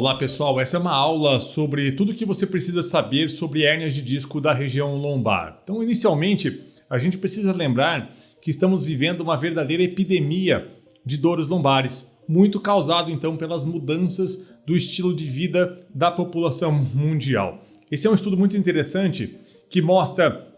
Olá pessoal, essa é uma aula sobre tudo o que você precisa saber sobre hérnias de disco da região lombar. Então, inicialmente, a gente precisa lembrar que estamos vivendo uma verdadeira epidemia de dores lombares, muito causado então pelas mudanças do estilo de vida da população mundial. Esse é um estudo muito interessante que mostra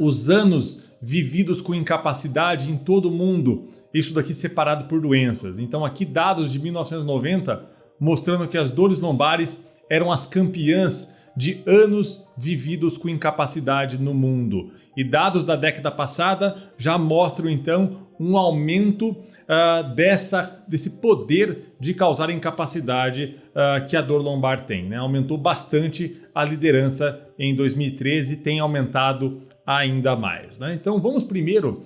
os anos vividos com incapacidade em todo o mundo, isso daqui separado por doenças. Então aqui dados de 1990 mostrando que as dores lombares eram as campeãs de anos vividos com incapacidade no mundo. E dados da década passada já mostram então um aumento desse poder de causar incapacidade que a dor lombar tem, né? Aumentou bastante a liderança em 2013 e tem aumentado ainda mais, né? Então vamos primeiro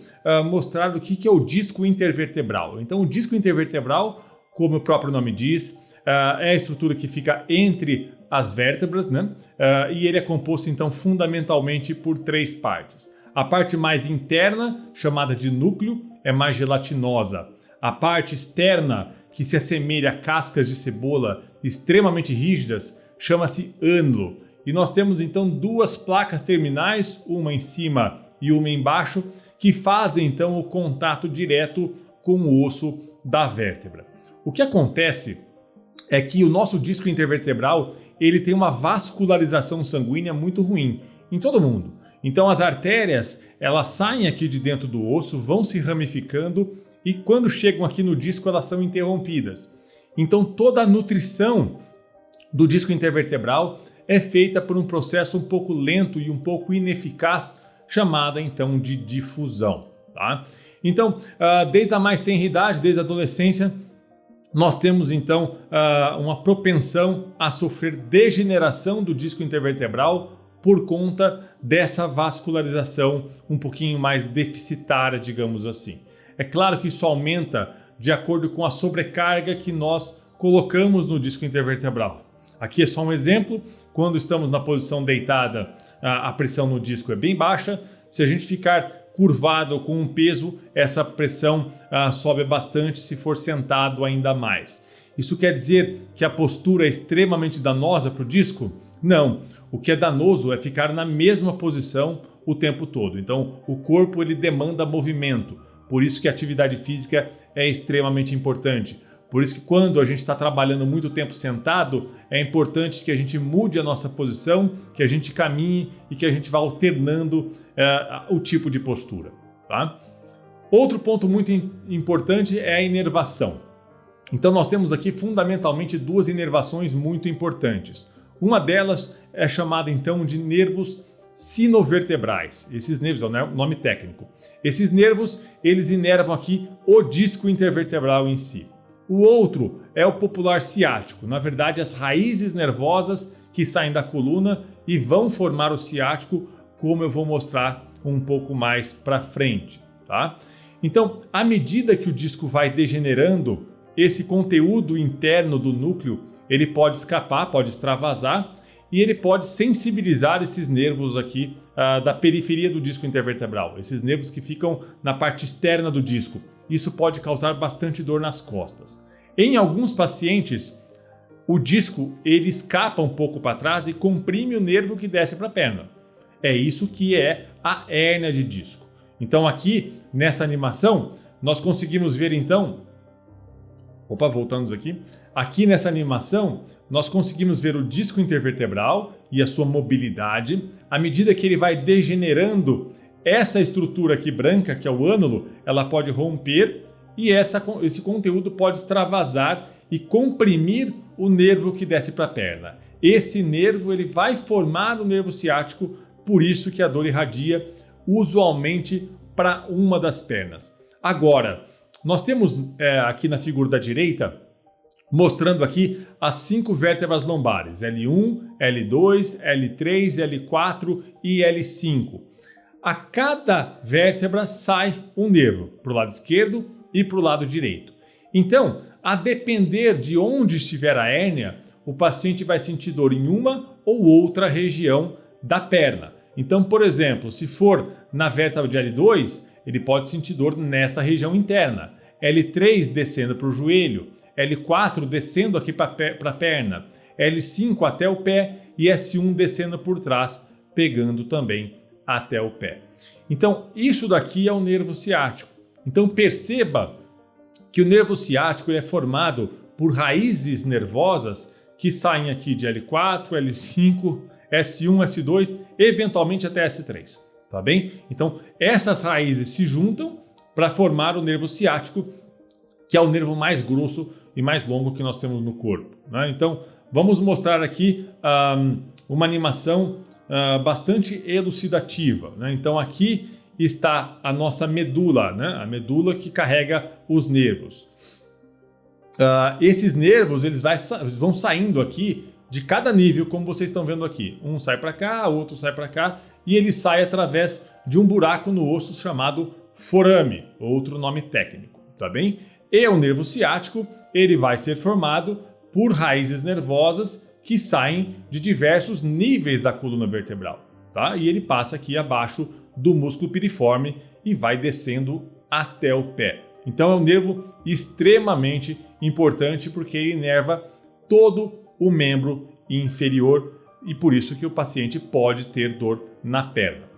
mostrar o que é o disco intervertebral. Então o disco intervertebral, como o próprio nome diz, é a estrutura que fica entre as vértebras, né? E ele é composto então fundamentalmente por três partes. A parte mais interna, chamada de núcleo, é mais gelatinosa. A parte externa, que se assemelha a cascas de cebola extremamente rígidas, chama-se ânulo. E nós temos então duas placas terminais, uma em cima e uma embaixo, que fazem então o contato direto com o osso da vértebra. O que acontece é que o nosso disco intervertebral ele tem uma vascularização sanguínea muito ruim em todo mundo. Então as artérias elas saem aqui de dentro do osso, vão se ramificando e quando chegam aqui no disco elas são interrompidas. Então toda a nutrição do disco intervertebral é feita por um processo um pouco lento e um pouco ineficaz, chamada então de difusão. Tá? Então desde a mais tenra idade, desde a adolescência, nós temos então uma propensão a sofrer degeneração do disco intervertebral por conta dessa vascularização um pouquinho mais deficitária, digamos assim. É claro que isso aumenta de acordo com a sobrecarga que nós colocamos no disco intervertebral. Aqui é só um exemplo, quando estamos na posição deitada, a pressão no disco é bem baixa. Se a gente ficar curvado com um peso, essa pressão sobe bastante, se for sentado ainda mais. Isso quer dizer que a postura é extremamente danosa para o disco? Não. O que é danoso é ficar na mesma posição o tempo todo. Então, o corpo ele demanda movimento. Por isso que a atividade física é extremamente importante. Por isso que quando a gente está trabalhando muito tempo sentado, é importante que a gente mude a nossa posição, que a gente caminhe e que a gente vá alternando o tipo de postura. Tá? Outro ponto muito importante é a inervação. Então nós temos aqui fundamentalmente duas inervações muito importantes. Uma delas é chamada então de nervos sinovertebrais. Esses nervos é o nome técnico. Esses nervos eles inervam aqui o disco intervertebral em si. O outro é o popular ciático, na verdade as raízes nervosas que saem da coluna e vão formar o ciático, como eu vou mostrar um pouco mais para frente. Tá? Então, à medida que o disco vai degenerando, esse conteúdo interno do núcleo ele pode escapar, pode extravasar e ele pode sensibilizar esses nervos aqui da periferia do disco intervertebral, esses nervos que ficam na parte externa do disco. Isso pode causar bastante dor nas costas. Em alguns pacientes, o disco ele escapa um pouco para trás e comprime o nervo que desce para a perna. É isso que é a hérnia de disco. Então aqui, nessa animação, nós conseguimos ver então... voltamos aqui. Aqui nessa animação, nós conseguimos ver o disco intervertebral e a sua mobilidade. À medida que ele vai degenerando, essa estrutura aqui branca, que é o ânulo, ela pode romper e esse conteúdo pode extravasar e comprimir o nervo que desce para a perna. Esse nervo ele vai formar o nervo ciático, por isso que a dor irradia usualmente para uma das pernas. Agora, nós temos aqui na figura da direita, mostrando aqui as 5 vértebras lombares, L1, L2, L3, L4 e L5. A cada vértebra sai um nervo, para o lado esquerdo e para o lado direito. Então, a depender de onde estiver a hérnia, o paciente vai sentir dor em uma ou outra região da perna. Então, por exemplo, se for na vértebra de L2, ele pode sentir dor nesta região interna. L3 descendo para o joelho, L4 descendo aqui para a perna, L5 até o pé e S1 descendo por trás, pegando também até o pé. Então, isso daqui é o nervo ciático. Então, perceba que o nervo ciático ele é formado por raízes nervosas que saem aqui de L4, L5, S1, S2, eventualmente até S3, tá bem? Então, essas raízes se juntam para formar o nervo ciático, que é o nervo mais grosso e mais longo que nós temos no corpo, né? Então, vamos mostrar aqui uma animação bastante elucidativa, né? Então, aqui está a nossa medula, né? A medula que carrega os nervos. Esses nervos eles vão saindo aqui de cada nível, como vocês estão vendo aqui. Um sai para cá, outro sai para cá, e ele sai através de um buraco no osso chamado forame, outro nome técnico, tá bem? E o nervo ciático ele vai ser formado por raízes nervosas que saem de diversos níveis da coluna vertebral, tá? E ele passa aqui abaixo do músculo piriforme e vai descendo até o pé. Então é um nervo extremamente importante porque ele inerva todo o membro inferior e por isso que o paciente pode ter dor na perna.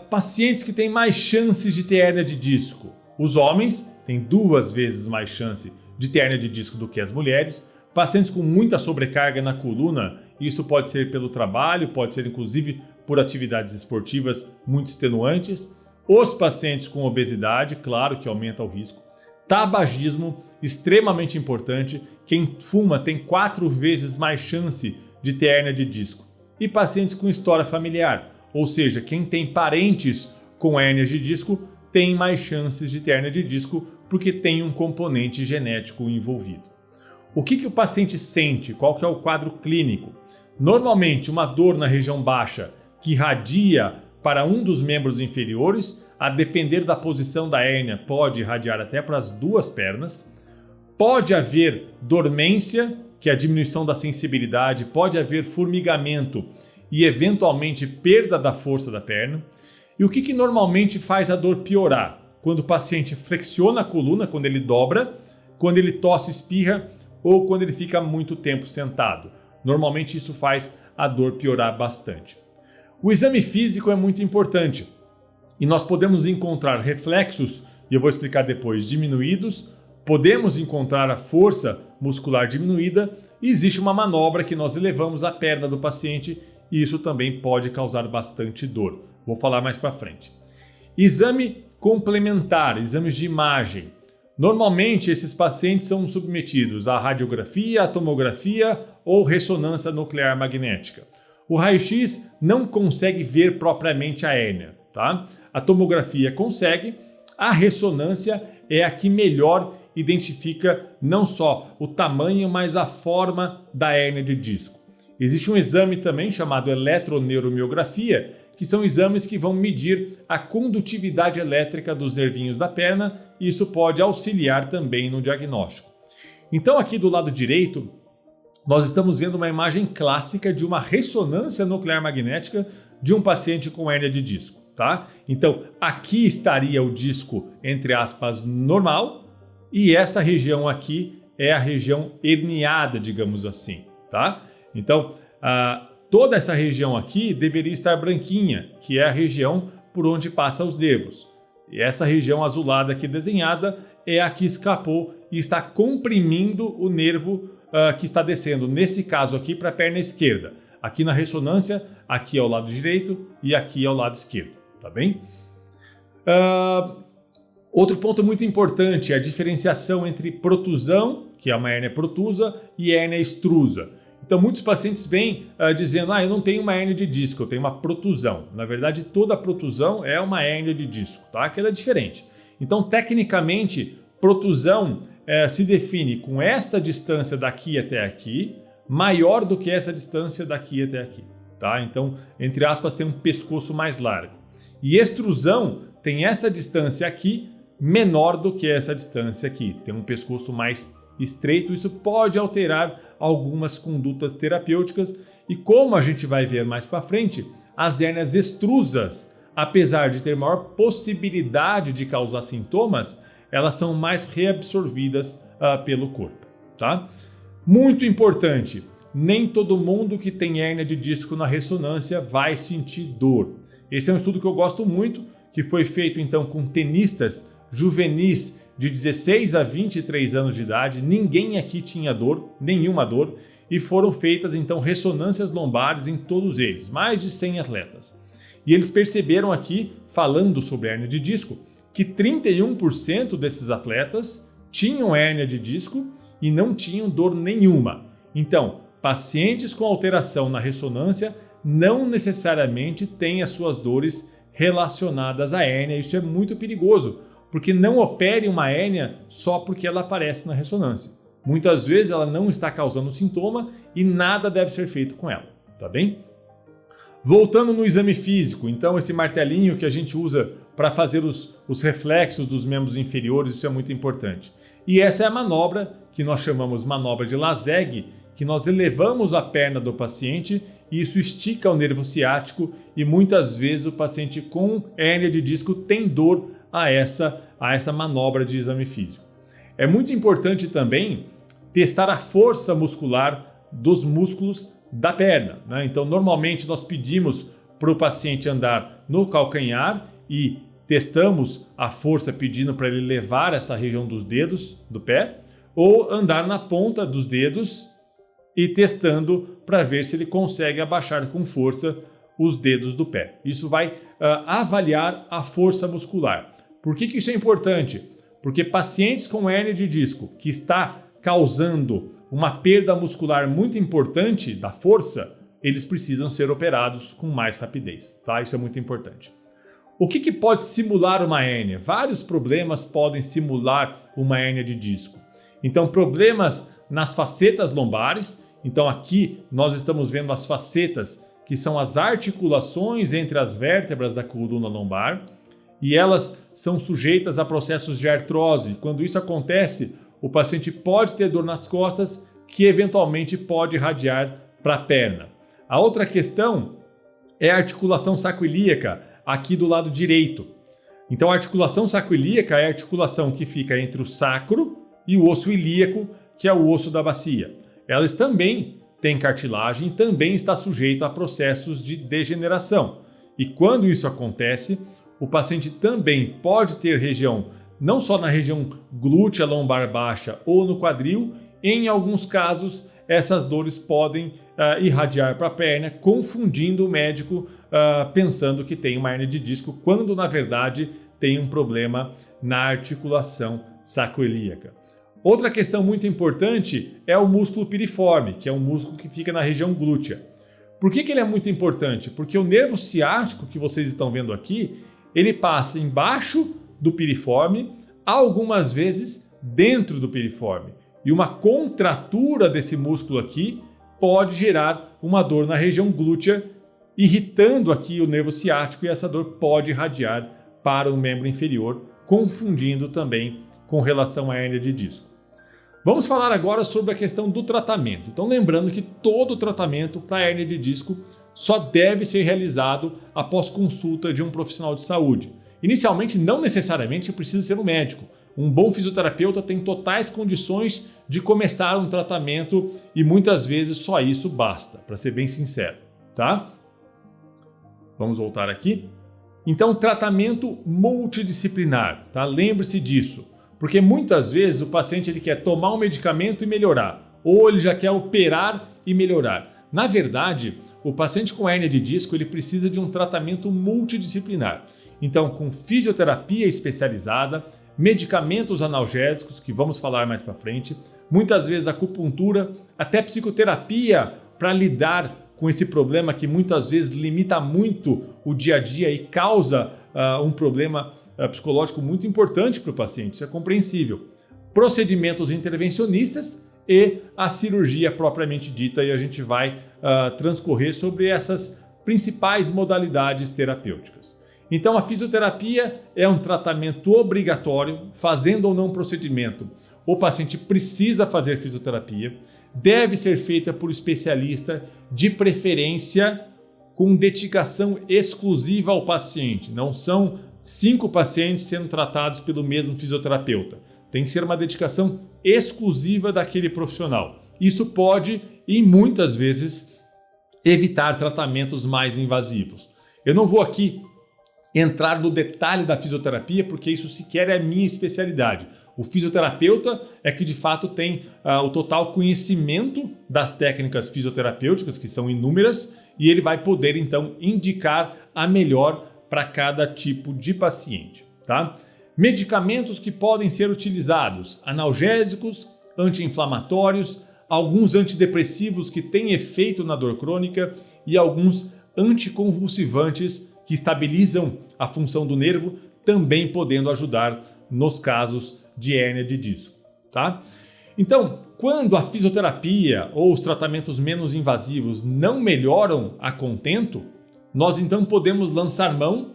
Pacientes que têm mais chances de ter hérnia de disco. Os homens têm 2 vezes mais chance de ter hérnia de disco do que as mulheres. Pacientes com muita sobrecarga na coluna, isso pode ser pelo trabalho, pode ser inclusive por atividades esportivas muito extenuantes. Os pacientes com obesidade, claro que aumenta o risco. Tabagismo, extremamente importante. Quem fuma tem 4 vezes mais chance de ter hérnia de disco. E pacientes com história familiar, ou seja, quem tem parentes com hérnias de disco tem mais chances de ter hérnia de disco porque tem um componente genético envolvido. O que o paciente sente? Qual que é o quadro clínico? Normalmente uma dor na região baixa que irradia para um dos membros inferiores, a depender da posição da hérnia pode irradiar até para as 2 pernas. Pode haver dormência, que é a diminuição da sensibilidade, pode haver formigamento e eventualmente perda da força da perna. E o que normalmente faz a dor piorar? Quando o paciente flexiona a coluna, quando ele dobra, quando ele tosse, espirra ou quando ele fica muito tempo sentado. Normalmente isso faz a dor piorar bastante. O exame físico é muito importante e nós podemos encontrar reflexos, e eu vou explicar depois, diminuídos, podemos encontrar a força muscular diminuída e existe uma manobra que nós elevamos a perna do paciente e isso também pode causar bastante dor. Vou falar mais para frente. Exame complementar, exames de imagem. Normalmente esses pacientes são submetidos à radiografia, à tomografia ou ressonância nuclear magnética. O raio-x não consegue ver propriamente a hérnia, tá? A tomografia consegue, a ressonância é a que melhor identifica não só o tamanho, mas a forma da hérnia de disco. Existe um exame também chamado eletroneuromiografia, que são exames que vão medir a condutividade elétrica dos nervinhos da perna e isso pode auxiliar também no diagnóstico. Então aqui do lado direito, nós estamos vendo uma imagem clássica de uma ressonância nuclear magnética de um paciente com hérnia de disco, tá? Então aqui estaria o disco, entre aspas, normal e essa região aqui é a região herniada, digamos assim, tá? Então, toda essa região aqui deveria estar branquinha, que é a região por onde passam os nervos. E essa região azulada aqui desenhada é a que escapou e está comprimindo o nervo que está descendo, nesse caso aqui, para a perna esquerda. Aqui na ressonância, aqui ao lado direito e aqui ao lado esquerdo, tá bem? Outro ponto muito importante é a diferenciação entre protusão, que é uma hérnia protusa, e hérnia extrusa. Então muitos pacientes vêm dizendo, eu não tenho uma hérnia de disco, eu tenho uma protusão. Na verdade, toda protusão é uma hérnia de disco, tá? Que ela é diferente. Então, tecnicamente, protusão se define com esta distância daqui até aqui, maior do que essa distância daqui até aqui, tá? Então, entre aspas, tem um pescoço mais largo. E extrusão tem essa distância aqui, menor do que essa distância aqui, tem um pescoço mais estreito. Isso pode alterar algumas condutas terapêuticas e, como a gente vai ver mais para frente, as hérnias extrusas, apesar de ter maior possibilidade de causar sintomas, elas são mais reabsorvidas pelo corpo, tá? Muito importante, nem todo mundo que tem hérnia de disco na ressonância vai sentir dor. Esse é um estudo que eu gosto muito, que foi feito então com tenistas juvenis de 16 a 23 anos de idade. Ninguém aqui tinha dor, nenhuma dor, e foram feitas então ressonâncias lombares em todos eles, mais de 100 atletas. E eles perceberam aqui, falando sobre hérnia de disco, que 31% desses atletas tinham hérnia de disco e não tinham dor nenhuma. Então, pacientes com alteração na ressonância não necessariamente têm as suas dores relacionadas à hérnia. Isso é muito perigoso, porque não opere uma hérnia só porque ela aparece na ressonância. Muitas vezes ela não está causando sintoma e nada deve ser feito com ela, tá bem? Voltando no exame físico, então esse martelinho que a gente usa para fazer os reflexos dos membros inferiores, isso é muito importante. E essa é a manobra que nós chamamos manobra de Lazegue, que nós elevamos a perna do paciente e isso estica o nervo ciático e muitas vezes o paciente com hérnia de disco tem dor a essa manobra de exame físico. É muito importante também testar a força muscular dos músculos da perna, né? Então, normalmente nós pedimos para o paciente andar no calcanhar e testamos a força pedindo para ele levar essa região dos dedos do pé, ou andar na ponta dos dedos e testando para ver se ele consegue abaixar com força os dedos do pé. Isso vai avaliar a força muscular. Por que isso é importante? Porque pacientes com hérnia de disco que está causando uma perda muscular muito importante da força, eles precisam ser operados com mais rapidez, tá? Isso é muito importante. O que pode simular uma hérnia? Vários problemas podem simular uma hérnia de disco. Então, problemas nas facetas lombares. Então, aqui nós estamos vendo as facetas, que são as articulações entre as vértebras da coluna lombar, e elas são sujeitas a processos de artrose. Quando isso acontece, o paciente pode ter dor nas costas, que eventualmente pode irradiar para a perna. A outra questão é a articulação sacroiliaca, aqui do lado direito. Então, a articulação sacroiliaca é a articulação que fica entre o sacro e o osso ilíaco, que é o osso da bacia. Elas também têm cartilagem e também está sujeito a processos de degeneração. E quando isso acontece, o paciente também pode ter região, não só na região glútea lombar baixa ou no quadril, em alguns casos essas dores podem irradiar para a perna, confundindo o médico pensando que tem uma hérnia de disco, quando na verdade tem um problema na articulação sacroiliaca. Outra questão muito importante é o músculo piriforme, que é um músculo que fica na região glútea. Por que ele é muito importante? Porque o nervo ciático que vocês estão vendo aqui, ele passa embaixo do piriforme, algumas vezes dentro do piriforme. E uma contratura desse músculo aqui pode gerar uma dor na região glútea, irritando aqui o nervo ciático, e essa dor pode irradiar para o membro inferior, confundindo também com relação à hérnia de disco. Vamos falar agora sobre a questão do tratamento. Então, lembrando que todo tratamento para hérnia de disco só deve ser realizado após consulta de um profissional de saúde. Inicialmente, não necessariamente precisa ser um médico. Um bom fisioterapeuta tem totais condições de começar um tratamento e muitas vezes só isso basta, para ser bem sincero, tá? Vamos voltar aqui. Então, tratamento multidisciplinar, tá? Lembre-se disso, porque muitas vezes o paciente ele quer tomar um medicamento e melhorar, ou ele já quer operar e melhorar. Na verdade, o paciente com hérnia de disco ele precisa de um tratamento multidisciplinar. Então, com fisioterapia especializada, medicamentos analgésicos, que vamos falar mais para frente, muitas vezes acupuntura, até psicoterapia para lidar com esse problema que muitas vezes limita muito o dia a dia e causa um problema psicológico muito importante para o paciente, isso é compreensível. Procedimentos intervencionistas e a cirurgia propriamente dita, e a gente vai transcorrer sobre essas principais modalidades terapêuticas. Então, a fisioterapia é um tratamento obrigatório, fazendo ou não procedimento. O paciente precisa fazer fisioterapia, deve ser feita por especialista, de preferência com dedicação exclusiva ao paciente. Não são 5 pacientes sendo tratados pelo mesmo fisioterapeuta. Tem que ser uma dedicação exclusiva daquele profissional. Isso pode, e muitas vezes, evitar tratamentos mais invasivos. Eu não vou aqui entrar no detalhe da fisioterapia, porque isso sequer é a minha especialidade. O fisioterapeuta é que de fato tem o total conhecimento das técnicas fisioterapêuticas, que são inúmeras, e ele vai poder então indicar a melhor para cada tipo de paciente, tá? Medicamentos que podem ser utilizados: analgésicos, anti-inflamatórios, alguns antidepressivos que têm efeito na dor crônica e alguns anticonvulsivantes que estabilizam a função do nervo, também podendo ajudar nos casos de hérnia de disco, tá? Então, quando a fisioterapia ou os tratamentos menos invasivos não melhoram a contento, nós então podemos lançar mão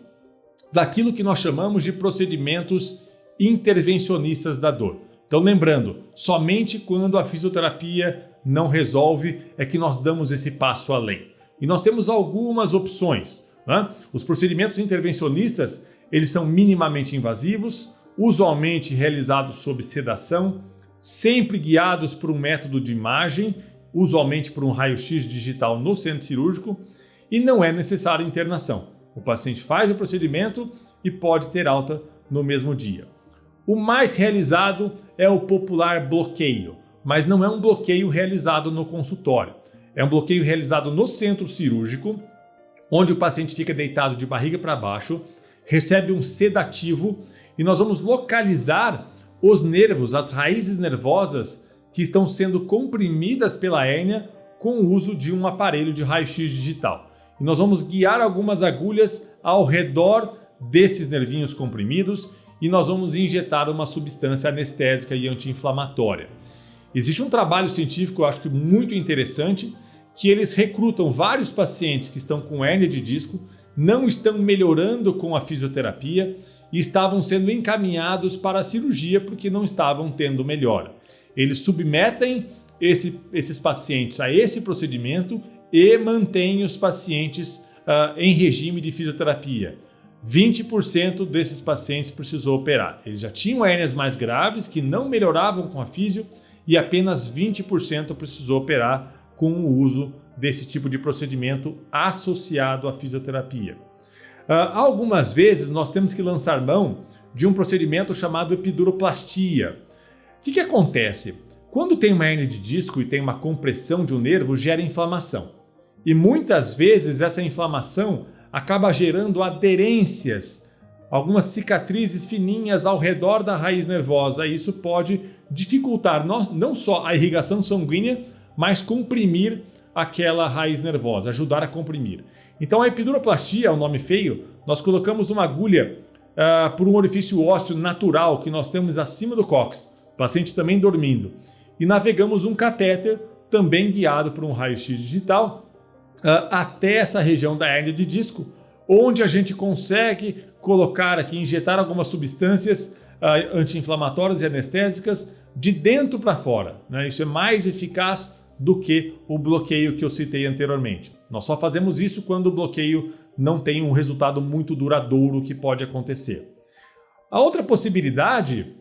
daquilo que nós chamamos de procedimentos intervencionistas da dor. Então, lembrando, somente quando a fisioterapia não resolve é que nós damos esse passo além. E nós temos algumas opções, né? Os procedimentos intervencionistas, eles são minimamente invasivos, usualmente realizados sob sedação, sempre guiados por um método de imagem, usualmente por um raio-x digital no centro cirúrgico, e não é necessária internação. O paciente faz o procedimento e pode ter alta no mesmo dia. O mais realizado é o popular bloqueio, mas não é um bloqueio realizado no consultório. É um bloqueio realizado no centro cirúrgico, onde o paciente fica deitado de barriga para baixo, recebe um sedativo e nós vamos localizar os nervos, as raízes nervosas que estão sendo comprimidas pela hérnia com o uso de um aparelho de raio-x digital. E nós vamos guiar algumas agulhas ao redor desses nervinhos comprimidos e nós vamos injetar uma substância anestésica e anti-inflamatória. Existe um trabalho científico, eu acho que muito interessante, que eles recrutam vários pacientes que estão com hérnia de disco, não estão melhorando com a fisioterapia e estavam sendo encaminhados para a cirurgia porque não estavam tendo melhora. Eles submetem esses pacientes a esse procedimento e mantêm os pacientes em regime de fisioterapia. 20% desses pacientes precisou operar. Eles já tinham hérnias mais graves que não melhoravam com a fisio e apenas 20% precisou operar com o uso desse tipo de procedimento associado à fisioterapia. Algumas vezes nós temos que lançar mão de um procedimento chamado epiduroplastia. O que acontece? Quando tem uma hérnia de disco e tem uma compressão de um nervo, gera inflamação. E muitas vezes essa inflamação acaba gerando aderências, algumas cicatrizes fininhas ao redor da raiz nervosa. E isso pode dificultar não só a irrigação sanguínea, mas comprimir aquela raiz nervosa, ajudar a comprimir. Então a epiduroplastia é um nome feio, nós colocamos uma agulha por um orifício ósseo natural que nós temos acima do cóccix, o paciente também dormindo, e navegamos um catéter, também guiado por um raio-x digital, até essa região da hérnia de disco, onde a gente consegue colocar aqui, injetar algumas substâncias anti-inflamatórias e anestésicas de dentro para fora, né? Isso é mais eficaz do que o bloqueio que eu citei anteriormente. Nós só fazemos isso quando o bloqueio não tem um resultado muito duradouro que pode acontecer. A outra possibilidade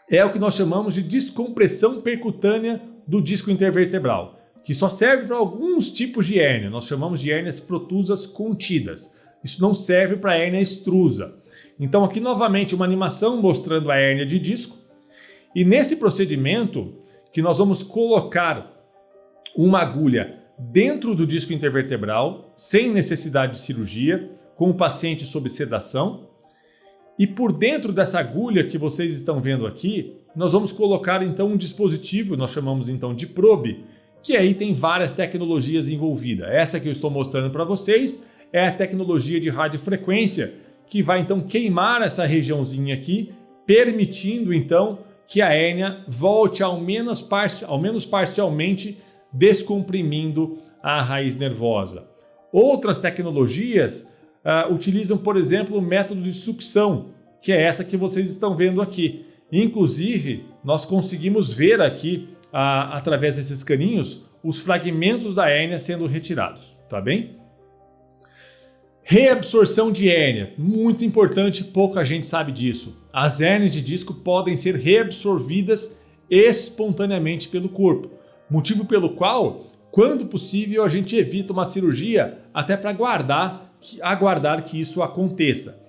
é o que nós chamamos de descompressão percutânea do disco intervertebral, que só serve para alguns tipos de hérnia. Nós chamamos de hérnias protusas contidas. Isso não serve para hérnia extrusa. Então aqui novamente uma animação mostrando a hérnia de disco. E nesse procedimento que nós vamos colocar uma agulha dentro do disco intervertebral, sem necessidade de cirurgia, com o paciente sob sedação. E por dentro dessa agulha que vocês estão vendo aqui, nós vamos colocar então um dispositivo, nós chamamos então de probe, que aí tem várias tecnologias envolvidas. Essa que eu estou mostrando para vocês é a tecnologia de radiofrequência, que vai então queimar essa regiãozinha aqui, permitindo então que a hérnia volte ao menos parcialmente, descomprimindo a raiz nervosa. Outras tecnologias utilizam, por exemplo, o método de sucção, que é essa que vocês estão vendo aqui. Inclusive, nós conseguimos ver aqui, através desses caninhos, os fragmentos da hérnia sendo retirados, tá bem? Reabsorção de hérnia, muito importante, pouca gente sabe disso. As hérnias de disco podem ser reabsorvidas espontaneamente pelo corpo, motivo pelo qual, quando possível, a gente evita uma cirurgia até para aguardar que isso aconteça.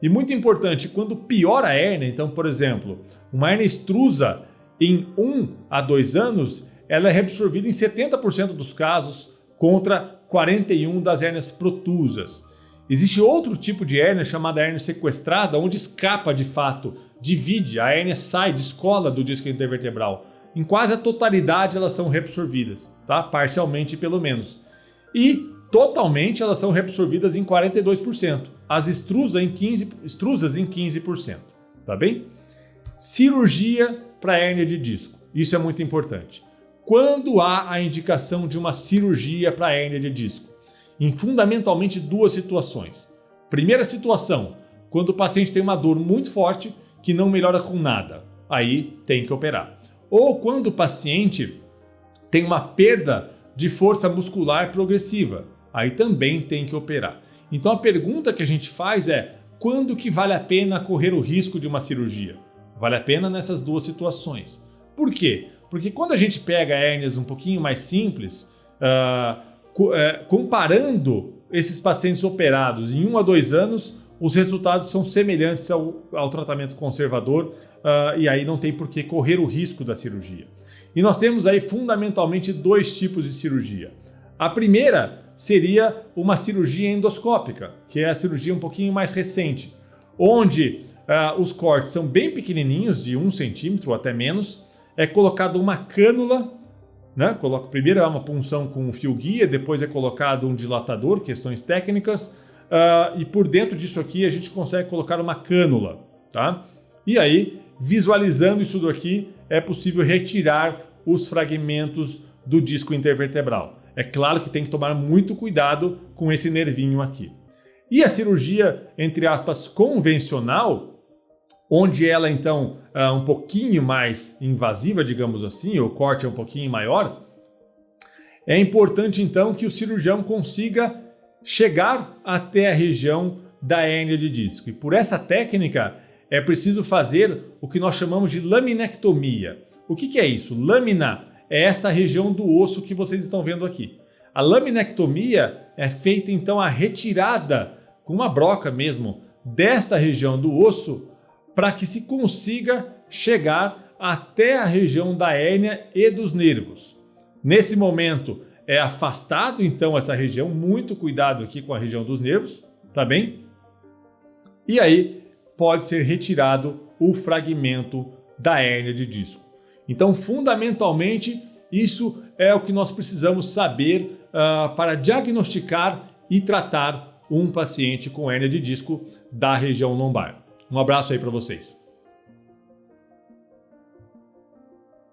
E muito importante, quando piora a hérnia, então, por exemplo, uma hérnia extrusa em 1 a 2 anos, ela é reabsorvida em 70% dos casos contra 41% das hérnias protusas. Existe outro tipo de hérnia chamada hérnia sequestrada, onde escapa de fato, divide, a hérnia sai, descola do disco intervertebral. Em quase a totalidade elas são reabsorvidas, tá? Parcialmente pelo menos. E totalmente elas são reabsorvidas em 42%. As extrusas em 15%, tá bem? Cirurgia para hérnia de disco. Isso é muito importante. Quando há a indicação de uma cirurgia para hérnia de disco? Em fundamentalmente 2 situações. Primeira situação, quando o paciente tem uma dor muito forte que não melhora com nada. Aí tem que operar. Ou quando o paciente tem uma perda de força muscular progressiva. Aí também tem que operar. Então a pergunta que a gente faz é: quando que vale a pena correr o risco de uma cirurgia? Vale a pena nessas 2 situações. Por quê? Porque quando a gente pega hérnias um pouquinho mais simples, comparando esses pacientes operados em 1 a 2 anos, os resultados são semelhantes ao tratamento conservador e aí não tem por que correr o risco da cirurgia. E nós temos aí fundamentalmente 2 tipos de cirurgia. A primeira seria uma cirurgia endoscópica, que é a cirurgia um pouquinho mais recente, onde os cortes são bem pequenininhos, de 1 centímetro ou até menos, é colocada uma cânula, né? Primeiro é uma punção com um fio guia, depois é colocado um dilatador, questões técnicas, e por dentro disso aqui a gente consegue colocar uma cânula, tá? E aí, visualizando isso daqui, é possível retirar os fragmentos do disco intervertebral. É claro que tem que tomar muito cuidado com esse nervinho aqui. E a cirurgia, entre aspas, convencional, onde ela então é um pouquinho mais invasiva, digamos assim, o corte é um pouquinho maior, é importante então que o cirurgião consiga chegar até a região da hérnia de disco. E por essa técnica é preciso fazer o que nós chamamos de laminectomia. O que é isso? Lâmina é essa região do osso que vocês estão vendo aqui. A laminectomia é feita então a retirada com uma broca mesmo desta região do osso para que se consiga chegar até a região da hérnia e dos nervos. Nesse momento é afastado então essa região, muito cuidado aqui com a região dos nervos, tá bem? E aí pode ser retirado o fragmento da hérnia de disco. Então, fundamentalmente, isso é o que nós precisamos saber para diagnosticar e tratar um paciente com hérnia de disco da região lombar. Um abraço aí para vocês.